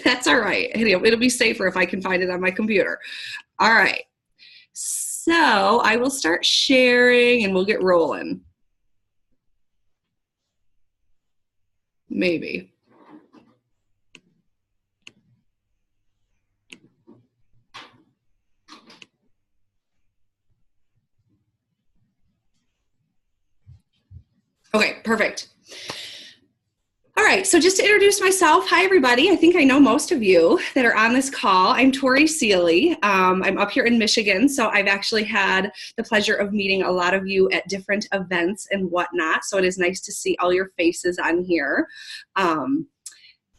That's all right. It'll be safer if I can find it on my computer. All right. So I will start sharing and we'll get rolling. Maybe. Okay, perfect. All right, so just to introduce myself, hi everybody. I think I know most of you that are on this call. I'm Tori Seeley. I'm up here in Michigan, so I've actually had the pleasure of meeting a lot of you at different events and whatnot, so it is nice to see all your faces on here.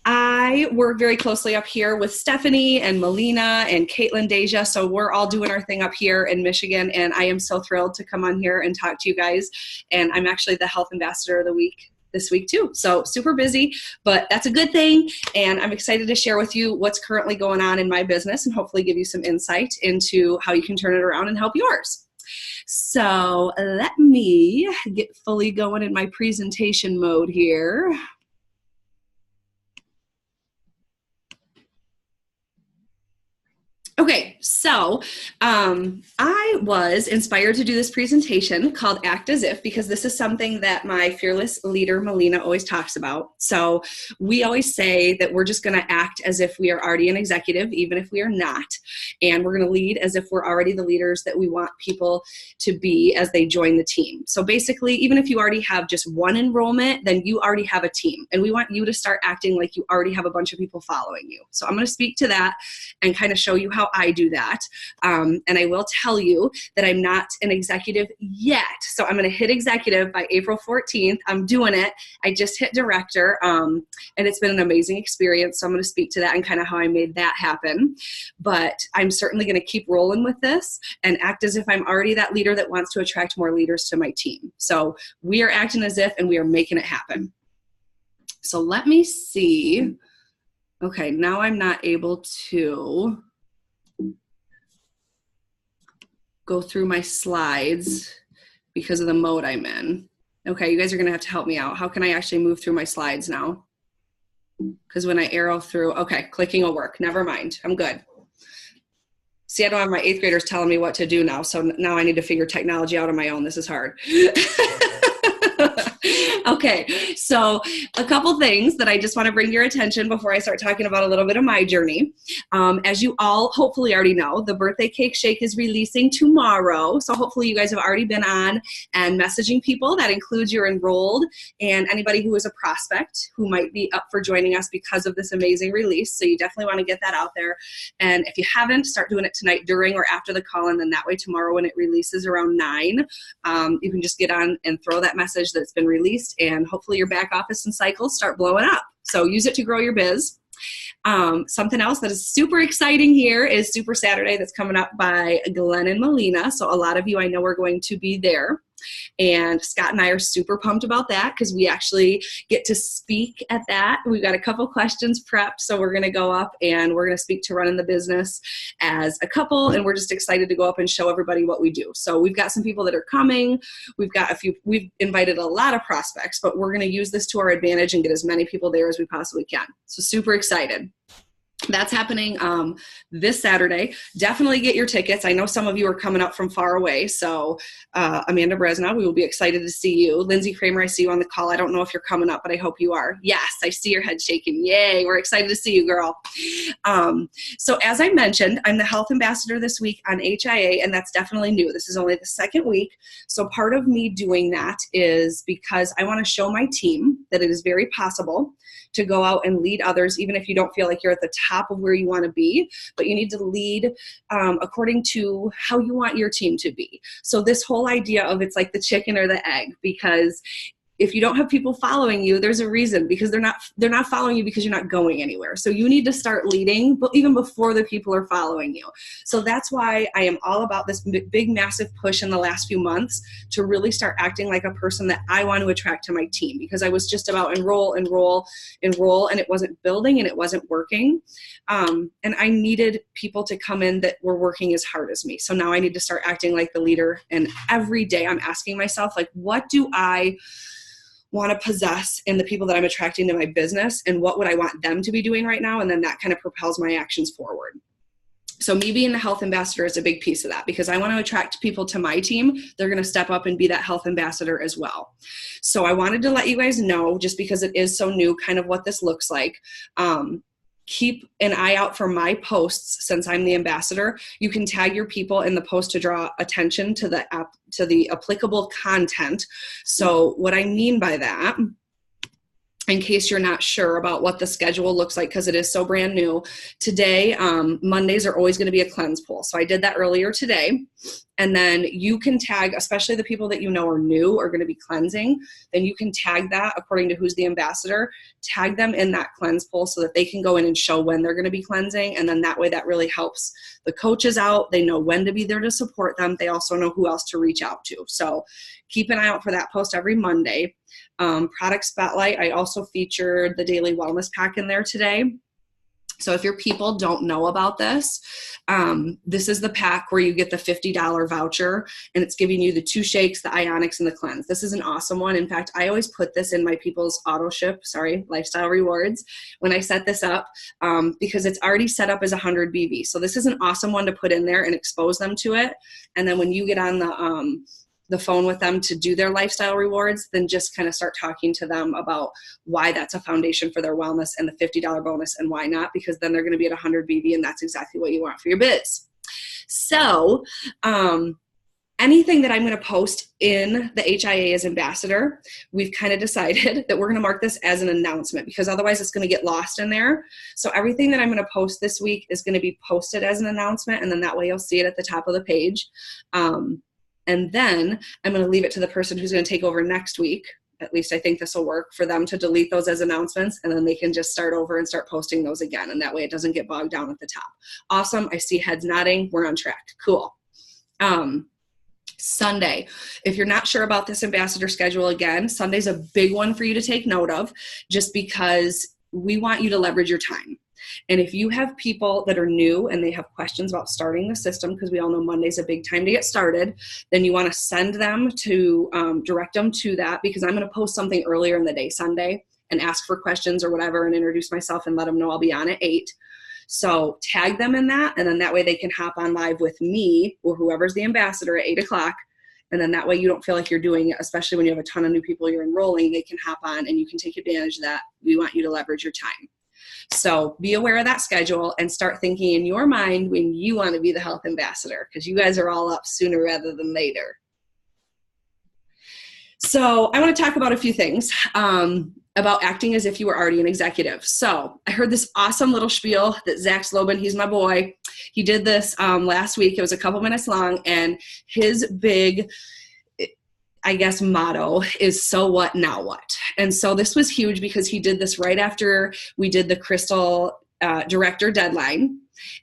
I work very closely up here with Stephanie and Melina and Caitlin Deja, so we're all doing our thing up here in Michigan, and I am so thrilled to come on here and talk to you guys, and I'm actually the Health Ambassador of the Week this week too. So super busy, but that's a good thing. And I'm excited to share with you what's currently going on in my business and hopefully give you some insight into how you can turn it around and help yours. So let me get fully going in my presentation mode here. Okay, so I was inspired to do this presentation called Act As If, because this is something that my fearless leader, Melina, always talks about. So we always say that we're just gonna act as if we are already an executive, even if we are not. And we're gonna lead as if we're already the leaders that we want people to be as they join the team. So basically, even if you already have just one enrollment, then you already have a team. And we want you to start acting like you already have a bunch of people following you. So I'm gonna speak to that and kind of show you how I do that. And I will tell you that I'm not an executive yet. So I'm going to hit executive by April 14th. I'm doing it. I just hit director, and it's been an amazing experience. So I'm going to speak to that and kind of how I made that happen. But I'm certainly going to keep rolling with this and act as if I'm already that leader that wants to attract more leaders to my team. So we are acting as if, and we are making it happen. So let me see. Okay, now I'm not able to go through my slides because of the mode I'm in. Okay, you guys are gonna have to help me out. How can I actually move through my slides now? Because when I arrow through, okay, clicking will work. Never mind, I'm good. See, I don't have my 8th graders telling me what to do now, so now I need to figure technology out on my own. This is hard. Okay, so a couple things that I just want to bring to your attention before I start talking about a little bit of my journey. As you all hopefully already know, the Birthday Cake Shake is releasing tomorrow. So hopefully you guys have already been on and messaging people. That includes your enrolled and anybody who is a prospect who might be up for joining us because of this amazing release. So you definitely want to get that out there. And if you haven't, start doing it tonight during or after the call. And then that way tomorrow when it releases around 9, you can just get on and throw that message that it's been released, and hopefully your back office and cycles start blowing up. So use it to grow your biz. Something else that is super exciting here is Super Saturday that's coming up by Glenn and Melina. So a lot of you I know are going to be there. And Scott and I are super pumped about that because we actually get to speak at that. We've got a couple questions prepped, so we're going to go up and we're going to speak to running the business as a couple, and we're just excited to go up and show everybody what we do. So we've got some people that are coming. We've invited a lot of prospects, but we're going to use this to our advantage and get as many people there as we possibly can. So super excited. That's happening this Saturday. Definitely get your tickets. I know some of you are coming up from far away. So Amanda Bresna, we will be excited to see you. Lindsay Kramer, I see you on the call. I don't know if you're coming up, but I hope you are. Yes, I see your head shaking. Yay, we're excited to see you, girl. So as I mentioned, I'm the Health Ambassador this week on HIA, and that's definitely new. This is only the 2nd week. So part of me doing that is because I want to show my team that it is very possible to go out and lead others, even if you don't feel like you're at the top of where you want to be, but you need to lead according to how you want your team to be. So this whole idea of it's like the chicken or the egg, because if you don't have people following you, there's a reason, because they're not following you because you're not going anywhere. So you need to start leading, but even before the people are following you. So that's why I am all about this big, massive push in the last few months to really start acting like a person that I want to attract to my team, because I was just about enroll, and it wasn't building and it wasn't working. And I needed people to come in that were working as hard as me. So now I need to start acting like the leader. And every day I'm asking myself, like, what do I want to possess in the people that I'm attracting to my business, and what would I want them to be doing right now? And then that kind of propels my actions forward. So me being the health ambassador is a big piece of that, because I want to attract people to my team. They're going to step up and be that health ambassador as well. So I wanted to let you guys know, just because it is so new, kind of what this looks like. Keep an eye out for my posts. Since I'm the ambassador, you can tag your people in the post to draw attention to the applicable content. So what I mean by that, in case you're not sure about what the schedule looks like, because it is so brand new. Today, Mondays are always going to be a cleanse poll. So I did that earlier today. And then you can tag, especially the people that you know are new or going to be cleansing, then you can tag that according to who's the ambassador, tag them in that cleanse poll so that they can go in and show when they're going to be cleansing. And then that way that really helps the coaches out. They know when to be there to support them. They also know who else to reach out to. So keep an eye out for that post every Monday. Product Spotlight, I also featured the Daily Wellness Pack in there today. So if your people don't know about this, this is the pack where you get the $50 voucher, and it's giving you the 2 shakes, the Ionics, and the cleanse. This is an awesome one. In fact, I always put this in my people's lifestyle rewards when I set this up, because it's already set up as 100 BV. So this is an awesome one to put in there and expose them to it. And then when you get on the phone with them to do their lifestyle rewards, then just kind of start talking to them about why that's a foundation for their wellness and the $50 bonus, and why not, because then they're going to be at 100 BV, and that's exactly what you want for your biz. So anything that I'm going to post in the HIA as ambassador, we've kind of decided that we're going to mark this as an announcement, because otherwise it's going to get lost in there. So everything that I'm going to post this week is going to be posted as an announcement, and then that way you'll see it at the top of the page. And then I'm going to leave it to the person who's going to take over next week. At least I think this will work for them to delete those as announcements, and then they can just start over and start posting those again. And that way it doesn't get bogged down at the top. Awesome. I see heads nodding. We're on track. Cool. Sunday, if you're not sure about this ambassador schedule, again, Sunday's a big one for you to take note of, just because we want you to leverage your time. And if you have people that are new and they have questions about starting the system, because we all know Monday's a big time to get started, then you want to send them to, direct them to that, because I'm going to post something earlier in the day Sunday and ask for questions or whatever and introduce myself and let them know I'll be on at 8. So tag them in that, and then that way they can hop on live with me or whoever's the ambassador at 8 o'clock. And then that way you don't feel like you're doing it, especially when you have a ton of new people you're enrolling. They can hop on and you can take advantage of that. We want you to leverage your time. So be aware of that schedule and start thinking in your mind when you want to be the health ambassador, because you guys are all up sooner rather than later. So I want to talk about a few things about acting as if you were already an executive. So I heard this awesome little spiel that Zach Slobin, he's my boy, he did this last week. It was a couple minutes long, and his big, I guess, motto is, so what, now what? And so this was huge because he did this right after we did the Crystal director deadline.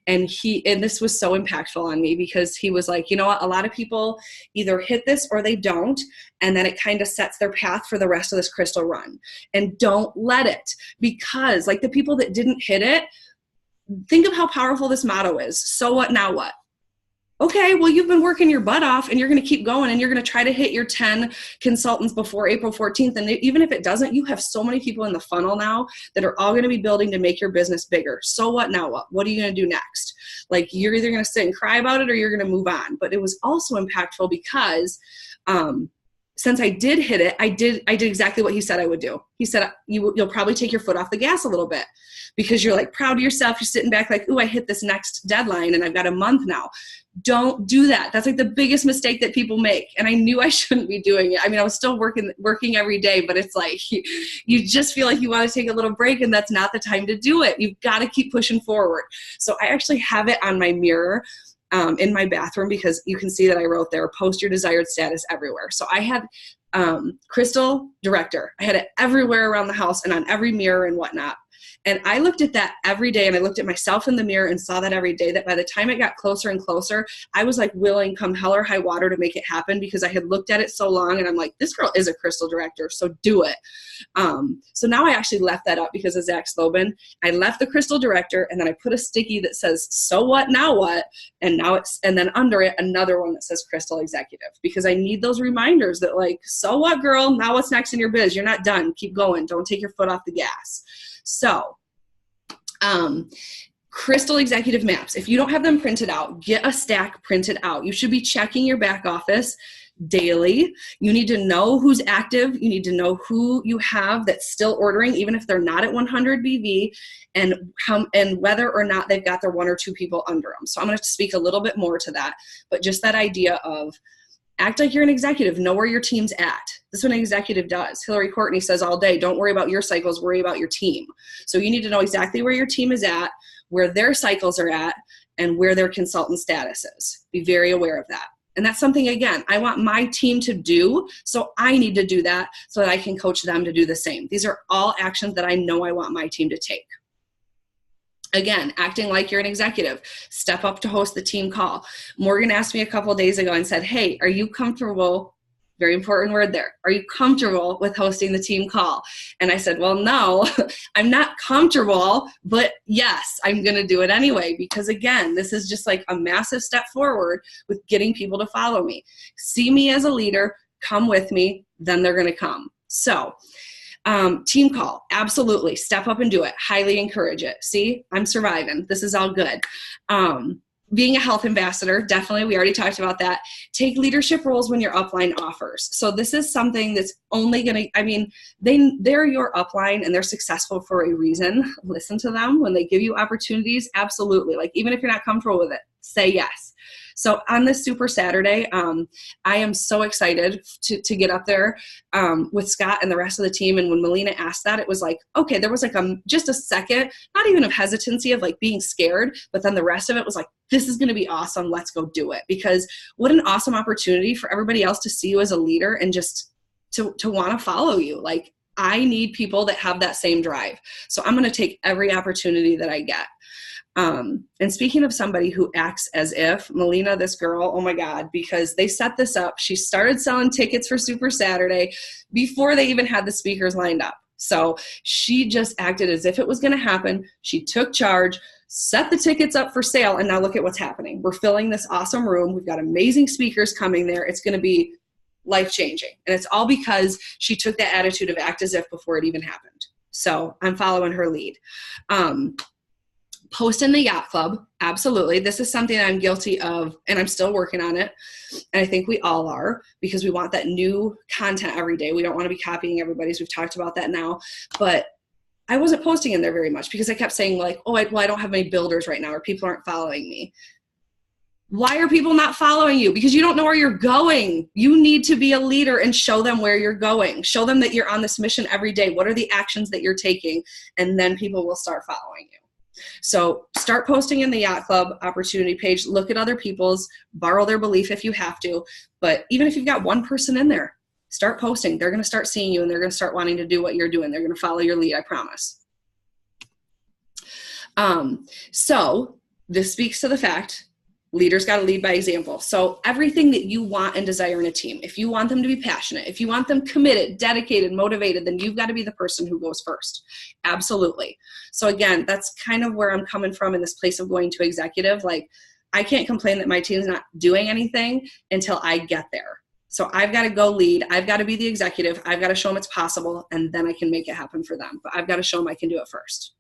And this was so impactful on me, because he was like, you know what, a lot of people either hit this or they don't, and then it kind of sets their path for the rest of this Crystal run. And don't let it, because like the people that didn't hit it, think of how powerful this motto is. So what, now what? Okay, well, you've been working your butt off, and you're going to keep going, and you're going to try to hit your 10 consultants before April 14th. And even if it doesn't, you have so many people in the funnel now that are all going to be building to make your business bigger. So what, now what? What are you going to do next? Like, you're either going to sit and cry about it or you're going to move on. But it was also impactful because since I did hit it, I did exactly what he said I would do. He said, you'll probably take your foot off the gas a little bit, because you're like proud of yourself. You're sitting back like, ooh, I hit this next deadline and I've got a month now. Don't do that. That's like the biggest mistake that people make. And I knew I shouldn't be doing it. I mean, I was still working every day, but it's like you just feel like you want to take a little break, and that's not the time to do it. You've got to keep pushing forward. So I actually have it on my mirror in my bathroom, because you can see that I wrote there, post your desired status everywhere. So I had Crystal director. I had it everywhere around the house and on every mirror and whatnot. And I looked at that every day, and I looked at myself in the mirror and saw that every day, that by the time it got closer and closer, I was like willing, come hell or high water, to make it happen, because I had looked at it so long, and I'm like, this girl is a crystal director, so do it. So now I actually left that up because of Zach Slobin. I left the crystal director, and then I put a sticky that says, so what, now what? And then under it, another one that says crystal executive, because I need those reminders that, like, so what, girl, now what's next in your biz? You're not done. Keep going. Don't take your foot off the gas. So, crystal executive maps. If you don't have them printed out, get a stack printed out. You should be checking your back office daily. You need to know who's active. You need to know who you have that's still ordering, even if they're not at 100 BV, and whether or not they've got their 1 or 2 people under them. So I'm going to speak a little bit more to that, but just that idea of act like you're an executive. Know where your team's at. This is what an executive does. Hillary Courtney says all day, don't worry about your cycles, worry about your team. So you need to know exactly where your team is at, where their cycles are at, and where their consultant status is. Be very aware of that. And that's something, again, I want my team to do, so I need to do that so that I can coach them to do the same. These are all actions that I know I want my team to take. Again, acting like you're an executive. Step up to host the team call. Morgan asked me a couple of days ago and said, hey, are you comfortable, very important word there, are you comfortable with hosting the team call? And I said, well, no, I'm not comfortable, but yes, I'm going to do it anyway, because again, this is just like a massive step forward with getting people to follow me. See me as a leader, come with me, then they're going to come. So, team call, absolutely. Step up and do it. Highly encourage it. See, I'm surviving. This is all good. Being a health ambassador, definitely, we already talked about that. Take leadership roles when your upline offers. So this is something that's only going to, they're your upline and they're successful for a reason. Listen to them when they give you opportunities. Absolutely. Like, even if you're not comfortable with it, say yes. So on this Super Saturday, I am so excited to get up there with Scott and the rest of the team. And when Melina asked that, it was like, okay, there was like just a second, not even of hesitancy of like being scared, but then the rest of it was like, this is going to be awesome. Let's go do it. Because what an awesome opportunity for everybody else to see you as a leader and just to want to follow you. Like, I need people that have that same drive. So I'm going to take every opportunity that I get. And speaking of somebody who acts as if, Melina, this girl, oh my God, because they set this up. She started selling tickets for Super Saturday before they even had the speakers lined up. So she just acted as if it was going to happen. She took charge, set the tickets up for sale, and now look at what's happening. We're filling this awesome room. We've got amazing speakers coming there. It's going to be life-changing. And it's all because she took that attitude of act as if before it even happened. So I'm following her lead. Post in the Yacht Club. Absolutely. This is something I'm guilty of, and I'm still working on it. And I think we all are, because we want that new content every day. We don't want to be copying everybody's. We've talked about that now. But I wasn't posting in there very much because I kept saying like, oh, I don't have many builders right now, or people aren't following me. Why are people not following you? Because you don't know where you're going. You need to be a leader and show them where you're going. Show them that you're on this mission every day. What are the actions that you're taking? And then people will start following you. So start posting in the Yacht Club opportunity page. Look at other people's, borrow their belief if you have to. But even if you've got one person in there, start posting. They're going to start seeing you, and they're going to start wanting to do what you're doing. They're going to follow your lead, I promise. So this speaks to the fact leaders got to lead by example. So everything that you want and desire in a team, if you want them to be passionate, if you want them committed, dedicated, motivated, then you've got to be the person who goes first. Absolutely. So again, that's kind of where I'm coming from in this place of going to executive. Like, I can't complain that my team's not doing anything until I get there. So I've got to go lead. I've got to be the executive. I've got to show them it's possible, and then I can make it happen for them. But I've got to show them I can do it first.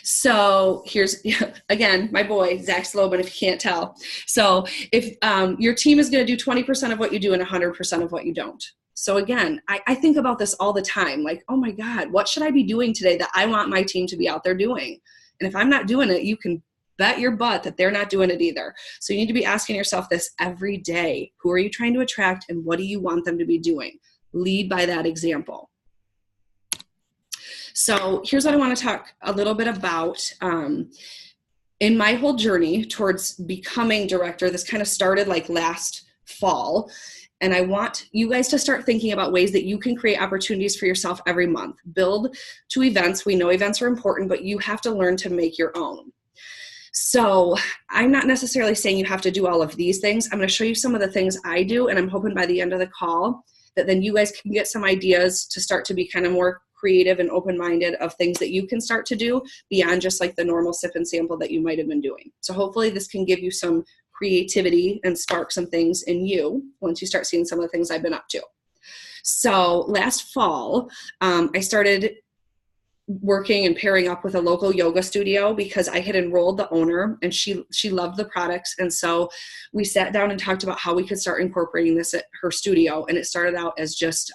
So here's, again, my boy, Zach Slobin, if you can't tell. So if your team is going to do 20% of what you do and 100% of what you don't. So again, I think about this all the time. Like, oh my God, what should I be doing today that I want my team to be out there doing? And if I'm not doing it, you can bet your butt that they're not doing it either. So you need to be asking yourself this every day. Who are you trying to attract, and what do you want them to be doing? Lead by that example. So here's what I want to talk a little bit about. In my whole journey towards becoming director, this kind of started like last fall. And I want you guys to start thinking about ways that you can create opportunities for yourself every month. Build to events. We know events are important, but you have to learn to make your own. So I'm not necessarily saying you have to do all of these things. I'm going to show you some of the things I do, and I'm hoping by the end of the call that then you guys can get some ideas to start to be kind of more creative and open-minded of things that you can start to do beyond just like the normal sip and sample that you might have been doing. So hopefully this can give you some creativity and spark some things in you once you start seeing some of the things I've been up to. So last fall, I started working and pairing up with a local yoga studio because I had enrolled the owner and she loved the products. And so we sat down and talked about how we could start incorporating this at her studio. And it started out as just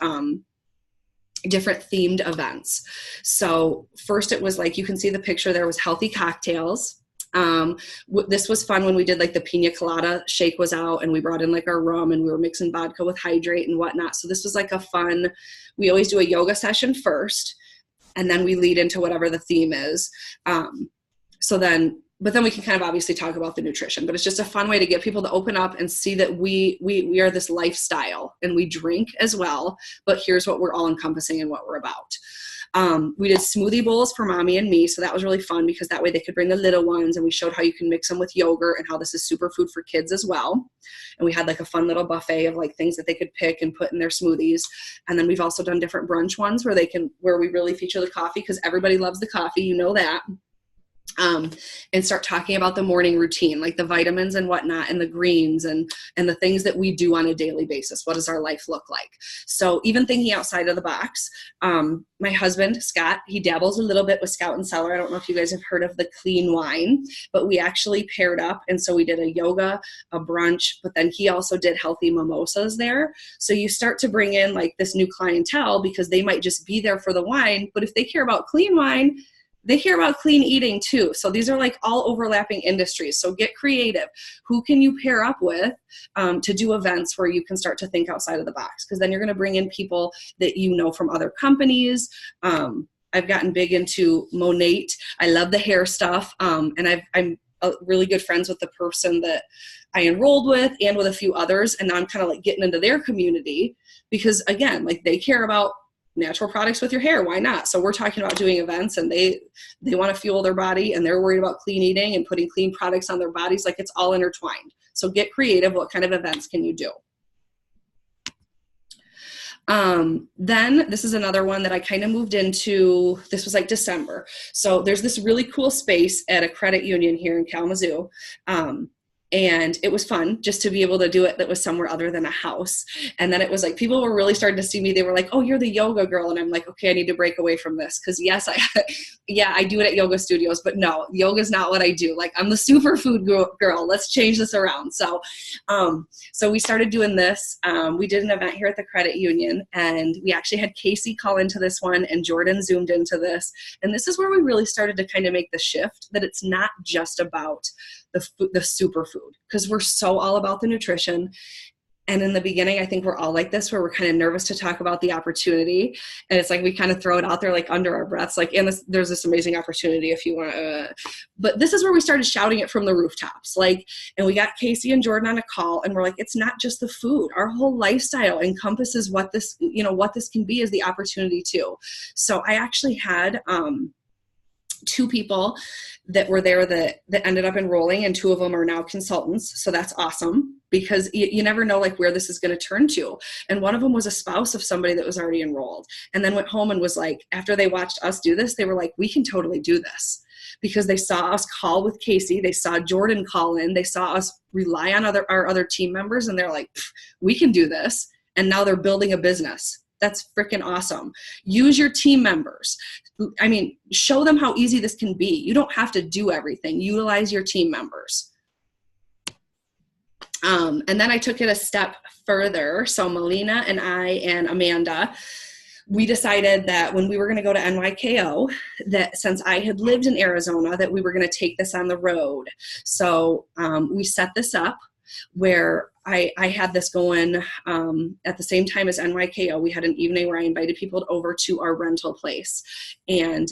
different themed events. So first it was like, you can see the picture, there was healthy cocktails. This was fun when we did like the pina colada shake was out and we brought in like our rum and we were mixing vodka with hydrate and whatnot. So this was like a fun, we always do a yoga session first and then we lead into whatever the theme is. But then we can kind of obviously talk about the nutrition, but it's just a fun way to get people to open up and see that we are this lifestyle and we drink as well, but here's what we're all encompassing and what we're about. We did smoothie bowls for mommy and me. So that was really fun because that way they could bring the little ones and we showed how you can mix them with yogurt and how this is superfood for kids as well. And we had like a fun little buffet of like things that they could pick and put in their smoothies. And then we've also done different brunch ones where we really feature the coffee because everybody loves the coffee. You know that. And start talking about the morning routine, like the vitamins and whatnot, and the greens and the things that we do on a daily basis. What does our life look like? So even thinking outside of the box, my husband, Scott, he dabbles a little bit with Scout and Cellar. I don't know if you guys have heard of the clean wine, but we actually paired up. And so we did a yoga, a brunch, but then he also did healthy mimosas there. So you start to bring in like this new clientele because they might just be there for the wine, but if they care about clean wine, they care about clean eating too. So these are like all overlapping industries. So get creative. Who can you pair up with to do events where you can start to think outside of the box? Because then you're going to bring in people that you know from other companies. I've gotten big into Monat. I love the hair stuff. And I'm really good friends with the person that I enrolled with and with a few others. And now I'm kind of like getting into their community because again, like they care about natural products with your hair. Why not? So we're talking about doing events and they want to fuel their body and they're worried about clean eating and putting clean products on their bodies. Like it's all intertwined. So get creative. What kind of events can you do? Then this is another one that I kind of moved into. This was like December. So there's this really cool space at a credit union here in Kalamazoo. And it was fun just to be able to do it that was somewhere other than a house. And then it was like, people were really starting to see me. They were like, oh, you're the yoga girl. And I'm like, okay, I need to break away from this. Cause yes, I do it at yoga studios, but no, yoga is not what I do. Like I'm the superfood girl. Let's change this around. So we started doing this. We did an event here at the credit union and we actually had Casey call into this one and Jordan zoomed into this. And this is where we really started to kind of make the shift that it's not just about the superfood, because we're so all about the nutrition. And in the beginning, I think we're all like this, where we're kind of nervous to talk about the opportunity. And it's like, we kind of throw it out there, like under our breaths, like, and there's this amazing opportunity if you want to, but this is where we started shouting it from the rooftops. Like, and we got Casey and Jordan on a call and we're like, it's not just the food. Our whole lifestyle encompasses what this can be, is the opportunity too. So I actually had, 2 people that were there that ended up enrolling, and 2 of them are now consultants. So that's awesome because you never know like where this is going to turn to. And one of them was a spouse of somebody that was already enrolled and then went home and was like, after they watched us do this, they were like, we can totally do this, because they saw us call with Casey. They saw Jordan call in. They saw us rely on our other team members. And they're like, we can do this. And now they're building a business. That's freaking awesome. Use your team members. I mean, show them how easy this can be. You don't have to do everything. Utilize your team members. And then I took it a step further. So Melina and I and Amanda, we decided that when we were going to go to NYKO, that since I had lived in Arizona, that we were going to take this on the road. So we set this up where I had this going at the same time as NYKO. We had an evening where I invited people over to our rental place. And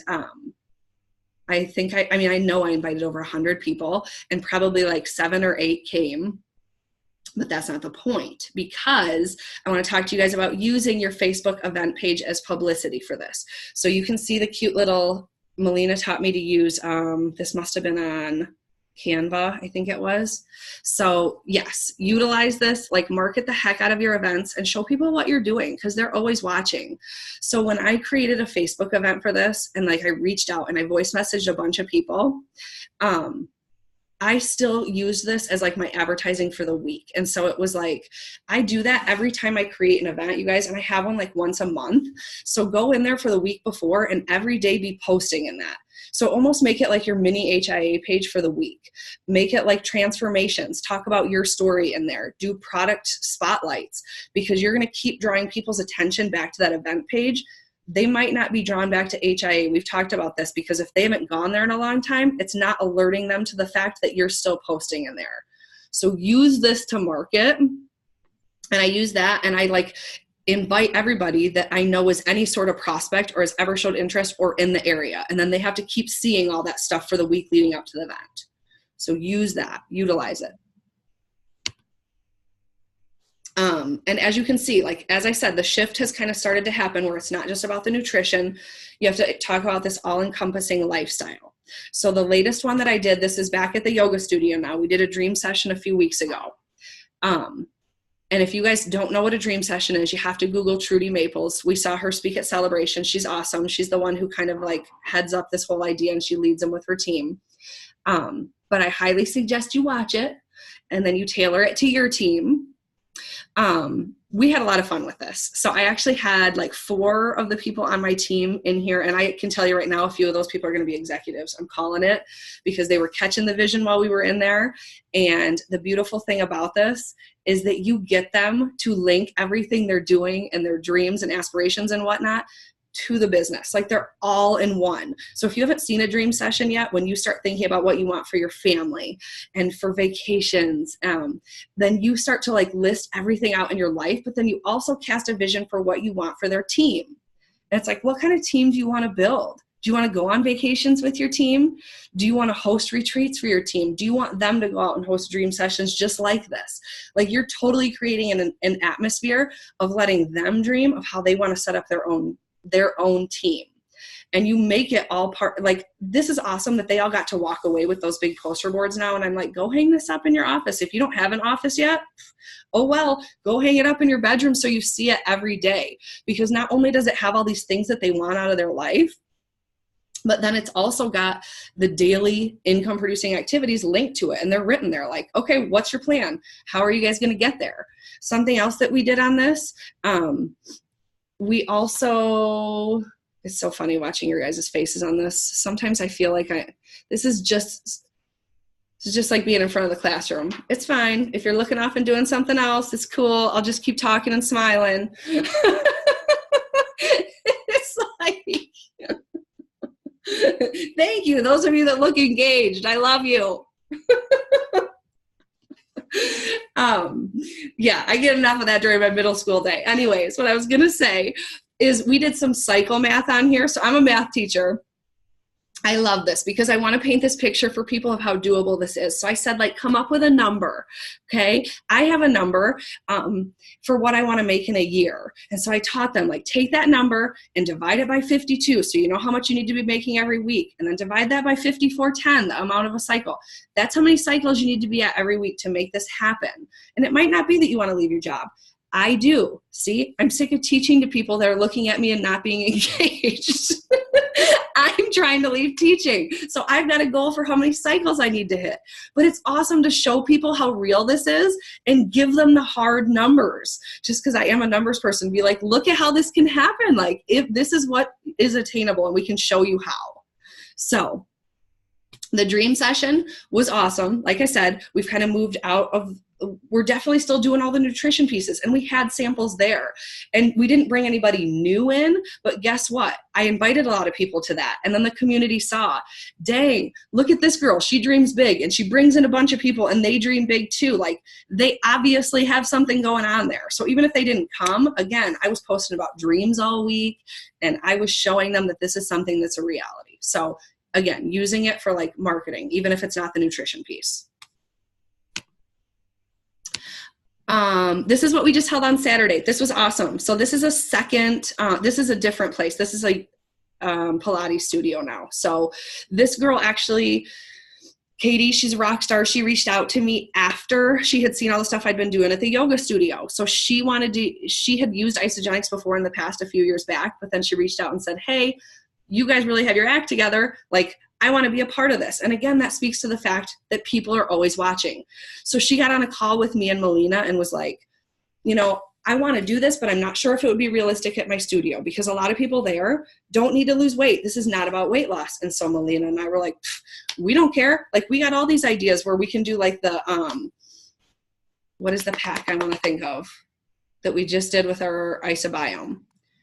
I know I invited over 100 people, and probably like 7 or 8 came. But that's not the point, because I want to talk to you guys about using your Facebook event page as publicity for this. So you can see the cute little, Melina taught me to use, this must have been on Canva, I think it was. So yes, utilize this, like market the heck out of your events and show people what you're doing, because they're always watching. So when I created a Facebook event for this, and like I reached out and I voice messaged a bunch of people, I still use this as like my advertising for the week. And so it was like, I do that every time I create an event, you guys, and I have one like once a month. So go in there for the week before and every day be posting in that. So almost make it like your mini HIA page for the week. Make it like transformations. Talk about your story in there. Do product spotlights, because you're going to keep drawing people's attention back to that event page. They might not be drawn back to HIA. We've talked about this, because if they haven't gone there in a long time, it's not alerting them to the fact that you're still posting in there. So use this to market. And I use that, and I like invite everybody that I know is any sort of prospect or has ever showed interest or in the area. And then they have to keep seeing all that stuff for the week leading up to the event. So use that, utilize it. And as you can see, like, as I said, the shift has kind of started to happen where it's not just about the nutrition. You have to talk about this all-encompassing lifestyle. So the latest one that I did, this is back at the yoga studio now. We did a dream session a few weeks ago. And if you guys don't know what a dream session is, you have to Google Trudy Maples. We saw her speak at Celebration. She's awesome. She's the one who kind of like heads up this whole idea, and she leads them with her team. But I highly suggest you watch it, and then you tailor it to your team. We had a lot of fun with this. So I actually had like 4 of the people on my team in here, and I can tell you right now, a few of those people are going to be executives. I'm calling it, because they were catching the vision while we were in there. And the beautiful thing about this is that you get them to link everything they're doing and their dreams and aspirations and whatnot to the business. Like, they're all in one. So if you haven't seen a dream session yet, when you start thinking about what you want for your family and for vacations, then you start to like list everything out in your life, but then you also cast a vision for what you want for their team. And it's like, what kind of team do you want to build? Do you want to go on vacations with your team? Do you want to host retreats for your team? Do you want them to go out and host dream sessions just like this? Like, you're totally creating an atmosphere of letting them dream of how they want to set up their own team. And you make it all part, like, this is awesome that they all got to walk away with those big poster boards now. And I'm like, go hang this up in your office. If you don't have an office yet, oh well, go hang it up in your bedroom so you see it every day. Because not only does it have all these things that they want out of their life, but then it's also got the daily income producing activities linked to it. And they're written there like, okay, what's your plan? How are you guys going to get there? Something else that we did on this, we also, it's so funny watching your guys' faces on this. Sometimes I feel like this is just like being in front of the classroom. It's fine. If you're looking off and doing something else, it's cool. I'll just keep talking and smiling. It's like, thank you. Those of you that look engaged, I love you. Yeah, I get enough of that during my middle school day. Anyways, what I was going to say is we did some cycle math on here. So I'm a math teacher. I love this because I want to paint this picture for people of how doable this is. So I said, like, come up with a number. Okay. I have a number for what I want to make in a year. And so I taught them, like, take that number and divide it by 52. So you know how much you need to be making every week. And then divide that by 5410, the amount of a cycle. That's how many cycles you need to be at every week to make this happen. And it might not be that you want to leave your job. I do. See, I'm sick of teaching to people that are looking at me and not being engaged. I'm trying to leave teaching. So I've got a goal for how many cycles I need to hit. But it's awesome to show people how real this is and give them the hard numbers. Just because I am a numbers person, be like, look at how this can happen. Like, if this is what is attainable, and we can show you how. So the dream session was awesome. Like I said, we've kind of moved out of, we're definitely still doing all the nutrition pieces, and we had samples there, and we didn't bring anybody new in, but guess what? I invited a lot of people to that. And then the community saw, dang, look at this girl. She dreams big, and she brings in a bunch of people and they dream big too. Like, they obviously have something going on there. So even if they didn't come, again, I was posting about dreams all week, and I was showing them that this is something that's a reality. So again, using it for like marketing, even if it's not the nutrition piece. This is what we just held on Saturday. This was awesome. So this is this is a different place. This is a Pilates studio now. So this girl actually, Katie, she's a rock star. She reached out to me after she had seen all the stuff I'd been doing at the yoga studio. So she had used Isagenix before in the past a few years back, but then she reached out and said, hey, you guys really have your act together. Like, I want to be a part of this. And again, that speaks to the fact that people are always watching. So she got on a call with me and Melina and was like, I want to do this, but I'm not sure if it would be realistic at my studio because a lot of people there don't need to lose weight. This is not about weight loss. And so Melina and I were like, we don't care. Like, we got all these ideas where we can do like the, what is the pack I want to think of that we just did with our IsaBiome?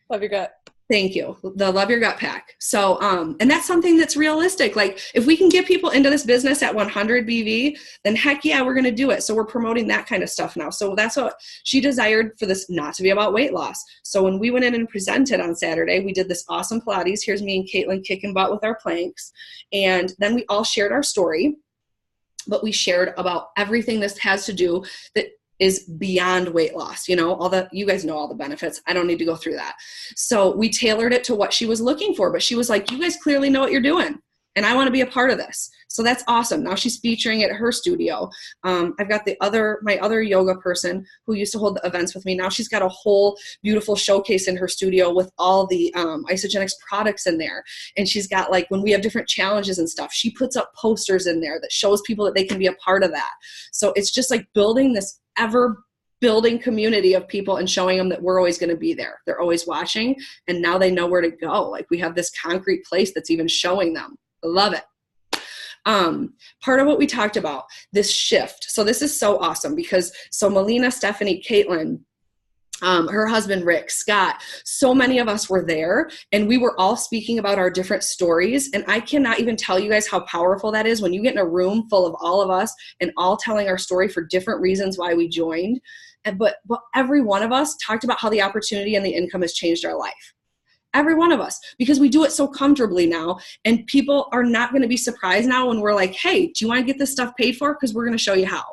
Love Your Gut. Thank you. The Love Your Gut pack. So, and that's something that's realistic. Like, if we can get people into this business at 100 BV, then heck yeah, we're going to do it. So we're promoting that kind of stuff now. So that's what she desired for this not to be about weight loss. So when we went in and presented on Saturday, we did this awesome Pilates. Here's me and Caitlin kicking butt with our planks. And then we all shared our story, but we shared about everything this has to do that is beyond weight loss. You guys know all the benefits. I don't need to go through that. So we tailored it to what she was looking for, but she was like, you guys clearly know what you're doing and I want to be a part of this. So that's awesome. Now she's featuring it at her studio. I've got my other yoga person who used to hold the events with me. Now she's got a whole beautiful showcase in her studio with all the Isagenix products in there. And she's got, like, when we have different challenges and stuff, she puts up posters in there that shows people that they can be a part of that. So it's just like building this ever building community of people and showing them that we're always going to be there. They're always watching, and now they know where to go. Like, we have this concrete place that's even showing them. I love it. Part of what we talked about, this shift. So this is so awesome because Melina, Stephanie, Caitlin, her husband, Rick, Scott, so many of us were there and we were all speaking about our different stories. And I cannot even tell you guys how powerful that is when you get in a room full of all of us and all telling our story for different reasons why we joined. But every one of us talked about how the opportunity and the income has changed our life. Every one of us, because we do it so comfortably now, and people are not going to be surprised now when we're like, hey, do you want to get this stuff paid for? Because we're going to show you how.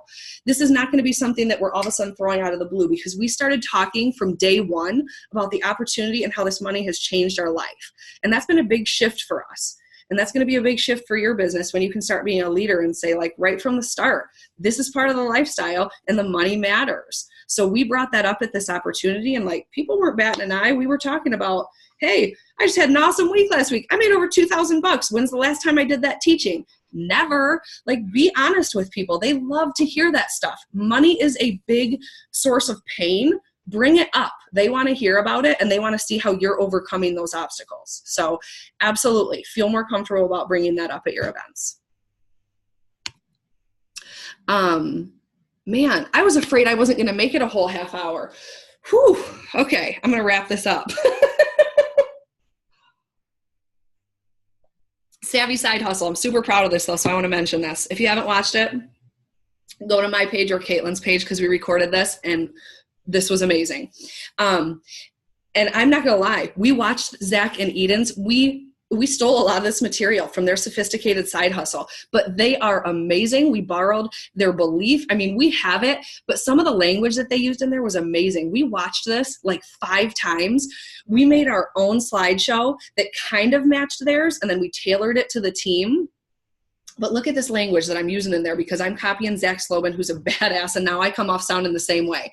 This is not going to be something that we're all of a sudden throwing out of the blue, because we started talking from day one about the opportunity and how this money has changed our life. And that's been a big shift for us. And that's going to be a big shift for your business when you can start being a leader and say, like, right from the start, this is part of the lifestyle and the money matters. So we brought that up at this opportunity, and like, people weren't batting an eye. We were talking about, hey, I just had an awesome week last week. I made over $2,000. When's the last time I did that teaching? Never. Like, be honest with people. They love to hear that stuff. Money is a big source of pain. Bring it up. They want to hear about it and they want to see how you're overcoming those obstacles. So absolutely feel more comfortable about bringing that up at your events. Man, I was afraid I wasn't going to make it a whole half hour. Whew. Okay, I'm going to wrap this up. Savvy Side Hustle. I'm super proud of this though, so I want to mention this. If you haven't watched it, go to my page or Caitlin's page because we recorded this and this was amazing. And I'm not going to lie. We watched Zach and Eden's. We stole a lot of this material from their Sophisticated Side Hustle, but they are amazing. We borrowed their belief. I mean, we have it, but some of the language that they used in there was amazing. We watched this like 5 times. We made our own slideshow that kind of matched theirs, and then we tailored it to the team. But look at this language that I'm using in there because I'm copying Zach Slobin, who's a badass, and now I come off sounding the same way.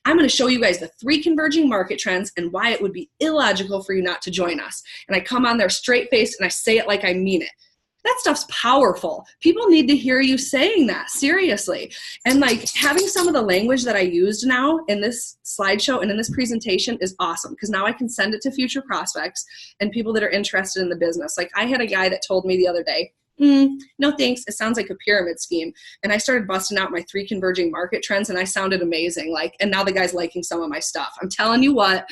I'm going to show you guys the 3 converging market trends and why it would be illogical for you not to join us. And I come on there straight-faced and I say it like I mean it. That stuff's powerful. People need to hear you saying that, seriously. And like, having some of the language that I used now in this slideshow and in this presentation is awesome because now I can send it to future prospects and people that are interested in the business. Like, I had a guy that told me the other day, no thanks, it sounds like a pyramid scheme. And I started busting out my 3 converging market trends and I sounded amazing. Like, and now the guy's liking some of my stuff. I'm telling you what,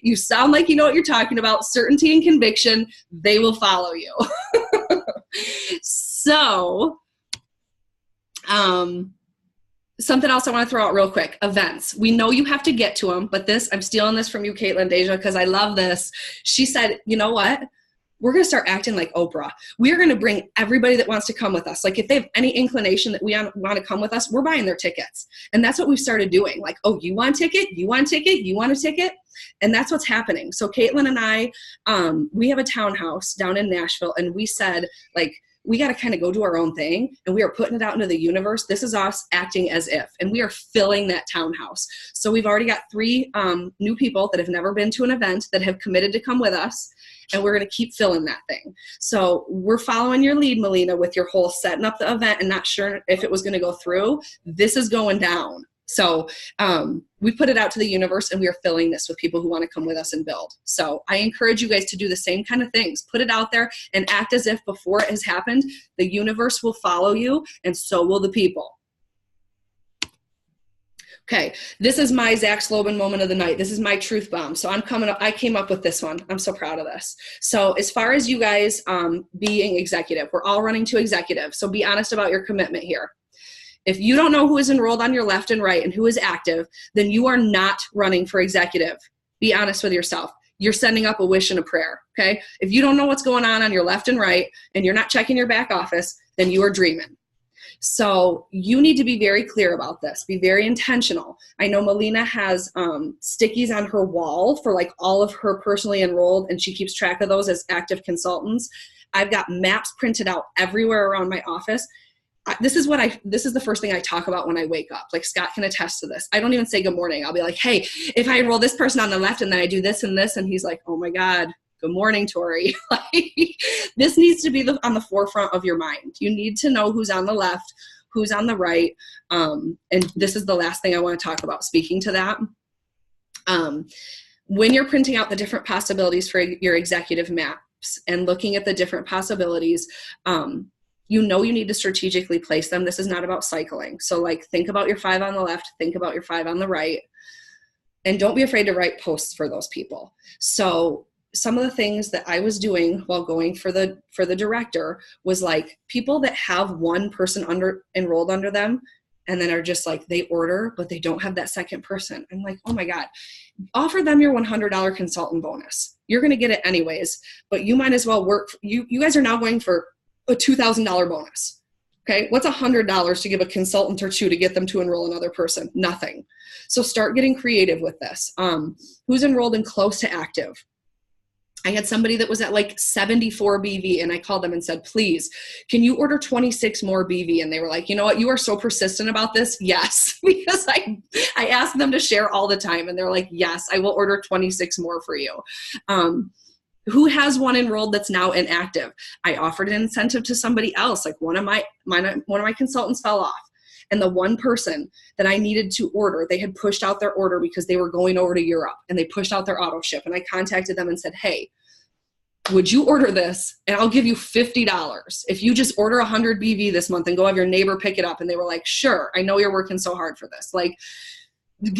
you sound like you know what you're talking about. Certainty and conviction, they will follow you. So, something else I want to throw out real quick, events. We know you have to get to them, but this, I'm stealing this from you, Caitlin Deja, because I love this. She said, you know what? we're going to start acting like Oprah. We're going to bring everybody that wants to come with us. Like if they have any inclination that we want to come with us, we're buying their tickets. And that's what we've started doing. Like, oh, you want a ticket? You want a ticket? You want a ticket? And that's what's happening. So Caitlin and I, we have a townhouse down in Nashville, and we said, like, we got to kind of go do our own thing, and we are putting it out into the universe. This is us acting as if, and we are filling that townhouse. So we've already got 3 new people that have never been to an event that have committed to come with us, and we're going to keep filling that thing. So we're following your lead, Melina, with your whole setting up the event and not sure if it was going to go through. This is going down. So we put it out to the universe, and we are filling this with people who want to come with us and build. So I encourage you guys to do the same kind of things. Put it out there and act as if before it has happened. The universe will follow you, and so will the people. Okay, this is my Zach Slobin moment of the night. This is my truth bomb. So I came up with this one. I'm so proud of this. So as far as you guys being executive, we're all running to executive. So be honest about your commitment here. If you don't know who is enrolled on your left and right and who is active, then you are not running for executive. Be honest with yourself. You're sending up a wish and a prayer, okay? If you don't know what's going on your left and right, and you're not checking your back office, then you are dreaming. So you need to be very clear about this. Be very intentional. I know Melina has stickies on her wall for like all of her personally enrolled, and she keeps track of those as active consultants. I've got maps printed out everywhere around my office. This is the first thing I talk about when I wake up. Like Scott can attest to this. I don't even say good morning. I'll be like, hey, if I enroll this person on the left and then I do this and this, and he's like, oh my God, good morning, Tori. Like, this needs to be on the forefront of your mind. You need to know who's on the left, who's on the right. And this is the last thing I want to talk about, speaking to that. When you're printing out the different possibilities for your executive maps and looking at the different possibilities, you need to strategically place them. This is not about cycling. So like, think about your 5 on the left, think about your 5 on the right, and don't be afraid to write posts for those people. So some of the things that I was doing while going for the director was like, people that have one person enrolled under them and then are just like, they order, but they don't have that second person. I'm like, oh my God, offer them your $100 consultant bonus. You're going to get it anyways, but you might as well work. You guys are now going for a $2,000 bonus. Okay. What's $100 to give a consultant or 2 to get them to enroll another person? Nothing. So start getting creative with this. Who's enrolled in close to active? I had somebody that was at like 74 BV, and I called them and said, please, can you order 26 more BV? And they were like, you know what? You are so persistent about this. Yes. Because I ask them to share all the time, and they're like, yes, I will order 26 more for you. Who has one enrolled that's now inactive? I offered an incentive to somebody else. Like one of my consultants fell off, and the one person that I needed to order, they had pushed out their order because they were going over to Europe, and they pushed out their auto ship. And I contacted them and said, hey, would you order this? And I'll give you $50 if you just order 100 BV this month and go have your neighbor pick it up. And they were like, sure, I know you're working so hard for this. Like,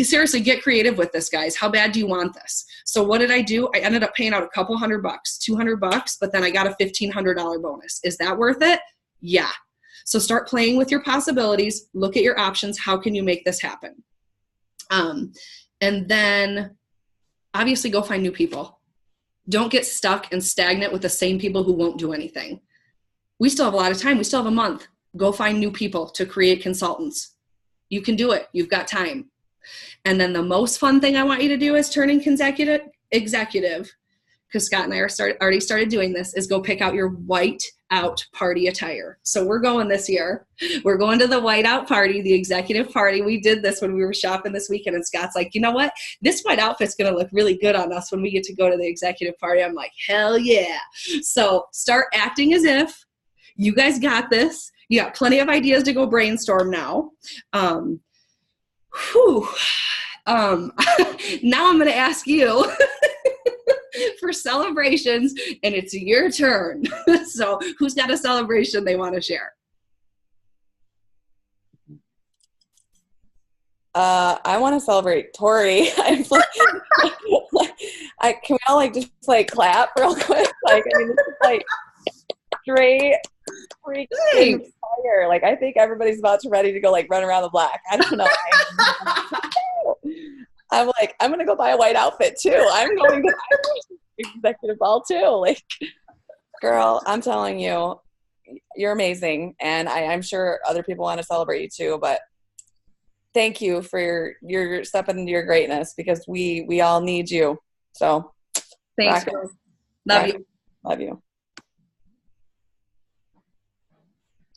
seriously, get creative with this, guys. How bad do you want this? So what did I do? I ended up paying out a couple $100, $200, but then I got a $1,500 bonus. Is that worth it? Yeah. So start playing with your possibilities. Look at your options. How can you make this happen? And then obviously go find new people. Don't get stuck and stagnant with the same people who won't do anything. We still have a lot of time. We still have a month. Go find new people to create consultants. You can do it. You've got time. And then the most fun thing I want you to do is turning executive, because Scott and I already started doing this, is go pick out your white out party attire. So we're going this year. We're going to the white out party, the executive party. We did this when we were shopping this weekend, and Scott's like, you know what? This white outfit's going to look really good on us when we get to go to the executive party. I'm like, hell yeah. So start acting as if you guys got this. You got plenty of ideas to go brainstorm now. Now I'm going to ask you for celebrations, and it's your turn. So who's got a celebration they want to share? I want to celebrate Tori. Can we all just clap real quick? This is straight freaking fire. I think everybody's about to ready to go run around the block. I don't know. I'm I'm going to go buy a white outfit too. I'm going to buy executive ball too. Girl, I'm telling you, you're amazing. And I'm sure other people want to celebrate you too, but thank you for your stepping into your greatness because we all need you. So Thanks, rock it. girl. Love you. Love you.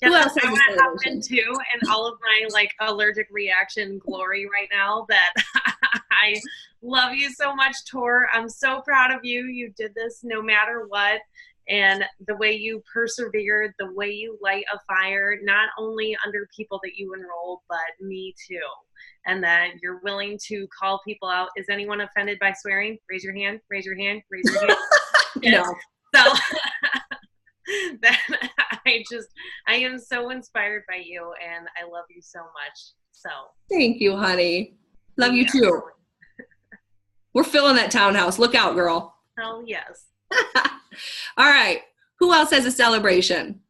Who Yeah, else I has a want to hop celebration? in too, and all of my like allergic reaction glory right now. That I love you so much, Tor. I'm so proud of you. You did this no matter what, and the way you persevered, the way you light a fire, not only under people that you enrolled, but me too. And that you're willing to call people out. Is anyone offended by swearing? Raise your hand. Raise your hand. Raise your hand. No. So that I am so inspired by you, and I love you so much. So Thank you, honey. Love you too. We're filling that townhouse. Look out, girl. Oh yes. All right. Who else has a celebration?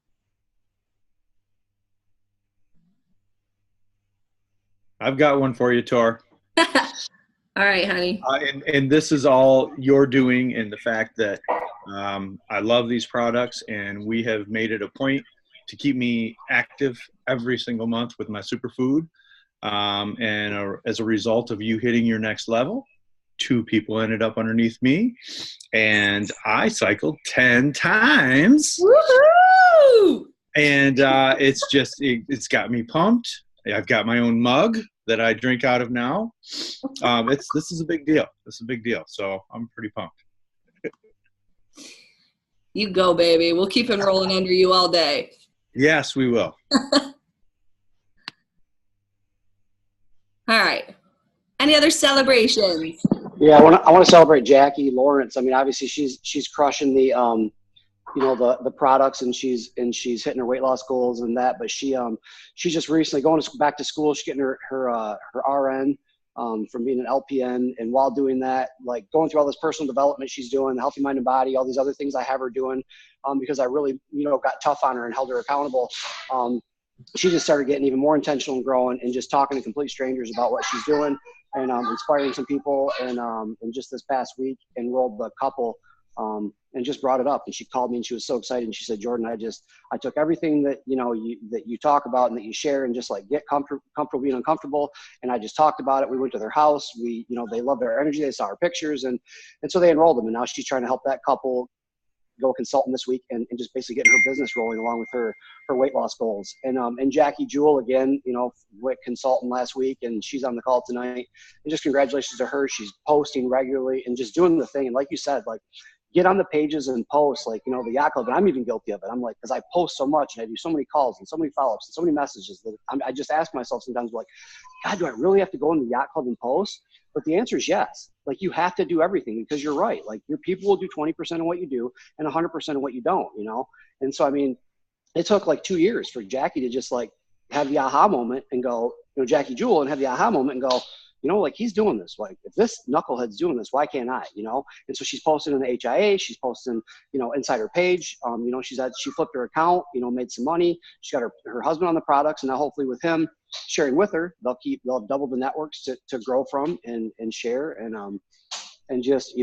I've got one for you, Tor. All right, honey. And this is all you're doing, and the fact that I love these products, and we have made it a point to keep me active every single month with my superfood. As a result of you hitting your next level, 2 people ended up underneath me, and I cycled 10 times. Woohoo! And it's got me pumped. I've got my own mug that I drink out of now. This is a big deal. This is a big deal. So I'm pretty pumped. You go, baby. We'll keep enrolling under you all day. Yes, we will. All right. Any other celebrations? Yeah, I want to celebrate Jackie Lawrence. I mean, obviously she's crushing the the products, and she's hitting her weight loss goals and that. But she's just recently going back to school. She's getting her RN from being an LPN, and while doing that, like going through all this personal development she's doing, the Healthy Mind and Body, all these other things I have her doing, because I really got tough on her and held her accountable. She just started getting even more intentional and growing, and just talking to complete strangers about what she's doing, and inspiring some people. And just this past week, enrolled a couple, and just brought it up. And she called me, and she was so excited. And she said, "Jordan, I took everything that you talk about and that you share, and just like get comfortable being uncomfortable. And I just talked about it. We went to their house. They loved our energy. They saw our pictures, and so they enrolled them. And now she's trying to help that couple go consultant this week, and just basically getting her business rolling along with her weight loss goals. And Jackie Jewell, again, went consultant last week, and she's on the call tonight. And just congratulations to her. She's posting regularly and just doing the thing. And like you said, like, get on the pages and post, like, the yacht club. And I'm even guilty of it. I'm like, because I post so much and I do so many calls and so many follow-ups and so many messages that I just ask myself sometimes, like, God, do I really have to go in the yacht club and post? But the answer is yes. Like, you have to do everything, because you're right. Like, your people will do 20% of what you do and 100% of what you don't, And so, I mean, it took like 2 years for Jackie to just like have the aha moment and go, Jackie Jewell, and have the aha moment and go, like, he's doing this. Like, if this knucklehead's doing this, why can't I, And so she's posting in the HIA, she's posting, inside her page. She flipped her account, made some money. She got her husband on the products, and now hopefully with him sharing with her, they'll double the networks to grow from and share. And just,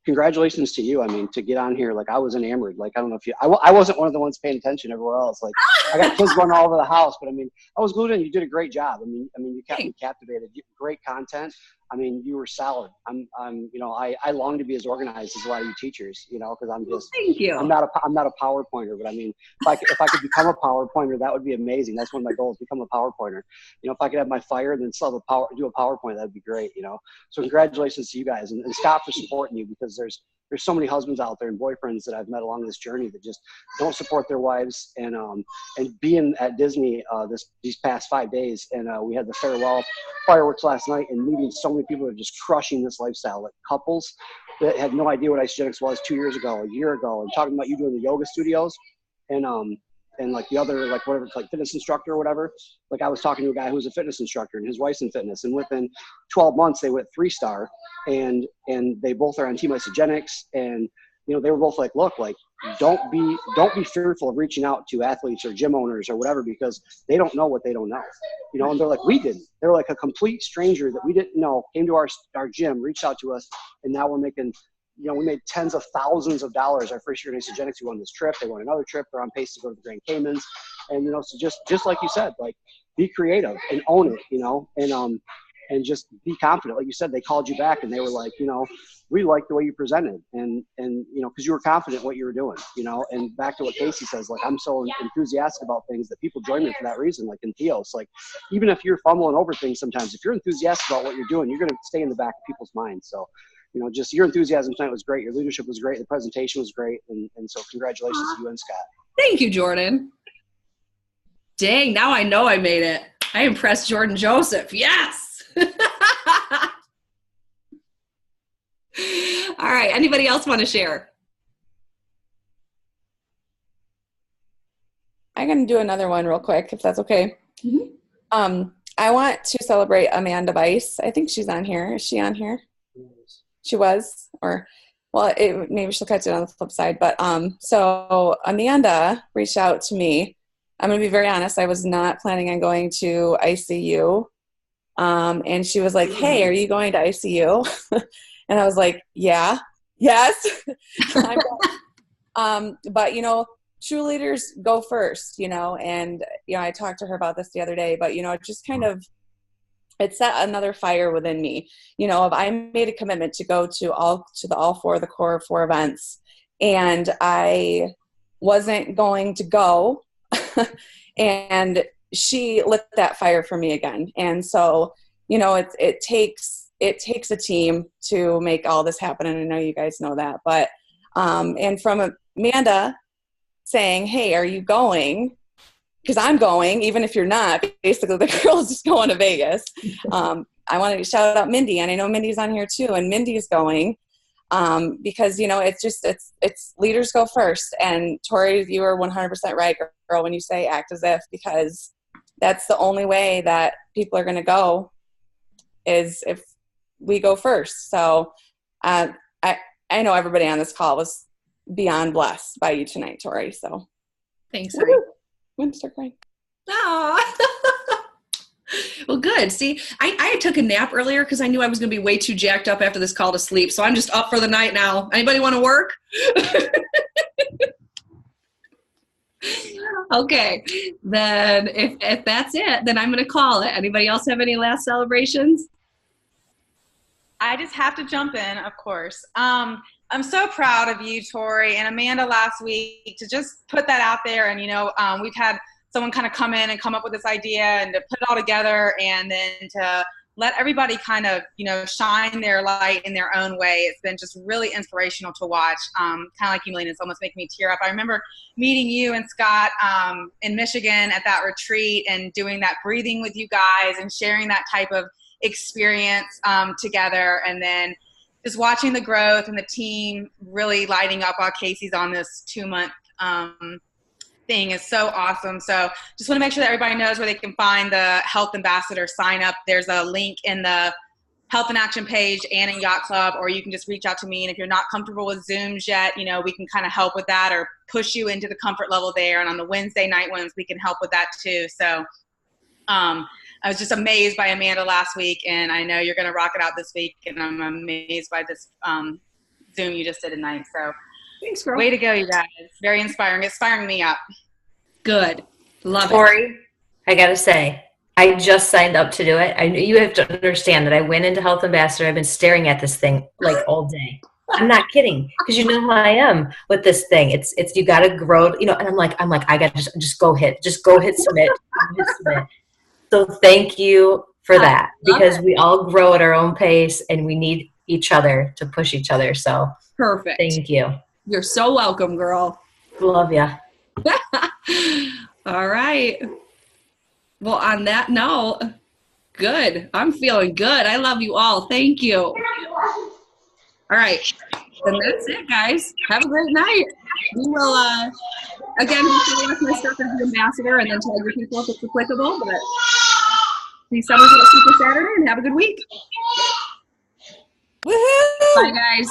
congratulations to you. I mean, to get on here, like, I was enamored. Like, I don't know if I wasn't one of the ones paying attention everywhere else. Like, I got kids running all over the house, but I mean, I was glued in. You did a great job. I mean, you kept me captivated. Great content. I mean, you were solid. I long to be as organized as a lot of you teachers, because I'm just, thank you. I'm not a PowerPointer, but I mean, if I could become a PowerPointer, that would be amazing. That's one of my goals, become a PowerPointer. If I could have my fire and then still do a PowerPoint, that'd be great, So congratulations to you guys, and Scott for supporting you, because there's so many husbands out there and boyfriends that I've met along this journey that just don't support their wives. And being at Disney these past 5 days, and we had the farewell fireworks last night, and meeting so many people that are just crushing this lifestyle, like couples that had no idea what Isagenix was 2 years ago, a year ago, and talking about you doing the yoga studios and like the other, like whatever, like fitness instructor or whatever. Like, I was talking to a guy who's a fitness instructor, and his wife's in fitness, and within 12 months they went 3-star, and they both are on Team Isagenix. And they were both like, look, like, don't be fearful of reaching out to athletes or gym owners or whatever, because they don't know what they don't know, and they're like, we didn't. They're like a complete stranger that we didn't know came to our gym, reached out to us, and now we're making we made tens of thousands of dollars our first year in Isogenics. We won this trip. They won another trip. They're on pace to go to the Grand Caymans. And, so just like you said, like, be creative and own it, and just be confident. Like you said, they called you back and they were like, we like the way you presented, and because you were confident what you were doing, and back to what Casey says, like, I'm so enthusiastic about things that people join me for that reason. Like in Theos, like, even if you're fumbling over things sometimes, if you're enthusiastic about what you're doing, you're going to stay in the back of people's minds. So, just your enthusiasm tonight was great. Your leadership was great. The presentation was great. And so congratulations to you and Scott. Thank you, Jordan. Dang, now I know I made it. I impressed Jordan Joseph. Yes. All right. Anybody else want to share? I'm going to do another one real quick, if that's okay. Mm-hmm. I want to celebrate Amanda Bice. I think she's on here. Is she on here? She was, maybe she'll catch it on the flip side. But so Amanda reached out to me. I'm going to be very honest. I was not planning on going to ICU. And she was like, hey, are you going to ICU? And I was like, yeah, yes. But, true leaders go first, and, I talked to her about this the other day, but, it just kind of, it set another fire within me. If I made a commitment to go to all four of the core 4 events, and I wasn't going to go, and she lit that fire for me again. And so, it takes a team to make all this happen. And I know you guys know that, but, and from Amanda saying, hey, are you going? Because I'm going, even if you're not. Basically, the girl's just going to Vegas. I wanted to shout out Mindy, and I know Mindy's on here too, and Mindy's going because, it's leaders go first. And Tori, you are 100% right, girl, when you say act as if, because that's the only way that people are going to go is if we go first. So I know everybody on this call was beyond blessed by you tonight, Tori. So thanks. Winter crying. Oh. Well, good. See, I took a nap earlier because I knew I was going to be way too jacked up after this call to sleep. So I'm just up for the night now. Anybody want to work? Okay. Then if that's it, then I'm going to call it. Anybody else have any last celebrations? I just have to jump in, of course. I'm so proud of you, Tori, and Amanda last week to just put that out there. And, we've had someone kind of come in and come up with this idea and to put it all together, and then to let everybody kind of, shine their light in their own way. It's been just really inspirational to watch. Kind of like you, Melina, it's almost making me tear up. I remember meeting you and Scott in Michigan at that retreat and doing that breathing with you guys and sharing that type of experience together, and then just watching the growth and the team really lighting up while Casey's on this 2-month thing is so awesome. So just want to make sure that everybody knows where they can find the Health Ambassador sign up. There's a link in the Health in Action page and in Yacht Club, or you can just reach out to me. And if you're not comfortable with Zooms yet, we can kind of help with that or push you into the comfort level there. And on the Wednesday night ones, we can help with that too. So I was just amazed by Amanda last week, and I know you're going to rock it out this week, and I'm amazed by this Zoom you just did tonight. So thanks, girl. Way to go, you guys. Very inspiring. It's firing me up. Good. Love Tori, it. I got to say, I just signed up to do it. You have to understand that I went into Health Ambassador. I've been staring at this thing like all day. I'm not kidding, because you know how I am with this thing. It's you got to grow, and I'm like I got to just go hit submit. So thank you for that, because we all grow at our own pace and we need each other to push each other. So perfect. Thank you. You're so welcome, girl. Love ya. All right. Well, on that note, good. I'm feeling good. I love you all. Thank you. All right. Then that's it, guys. Have a great night. We will, again, we'll follow up my stuff as the ambassador and then tell your people if it's applicable. But see Summers at Super Saturday and have a good week. Woohoo! Bye, guys.